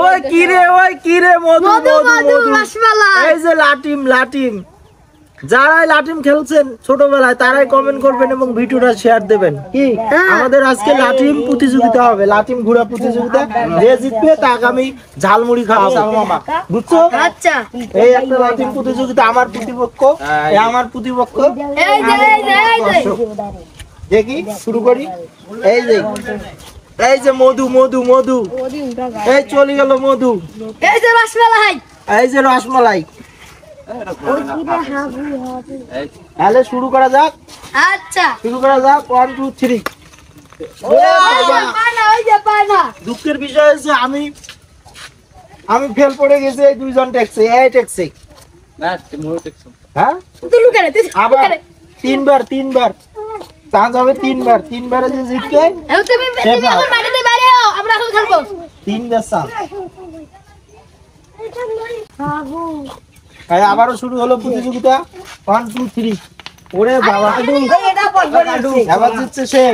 ওই কি রে মধু এই যে লাটিম যারাই লাটিম খেলছেন ছোটবেলায় তারাই কমেন্ট করবেন এবং ভিডিওটা শেয়ার দেবেন। কি আমাদের আজকে লাটিম প্রতিযোগিতা হবে, লাটিম ঘোরা প্রতিযোগিতা। যে জিতবে তাকে আমি ঝালমুড়ি খাওয়াবো মামা, বুঝছো? আচ্ছা, এই একটা লাটিম প্রতিযোগিতা। আমার প্রতিপক্ষ দেখি শুরু করি। এই যে মধু এই চলে গেল মধু। এই যে রসমালাই তাহলে শুরু করা যাক। আচ্ছা শুরু করা যাক, 1 2 3। দুঃখের বিষয় হচ্ছে আমি ফেল পড়ে গেছি। এই দুইজন টেকছে, হ্যাঁ আবার তিনবার চান্স হবে। তিনবারে যে জিতবে তিনবার চান্স। আবারও শুরু হলো প্রতিযোগিতা, 1 2 3। ওরে বাবা, এবার জিতছে সে।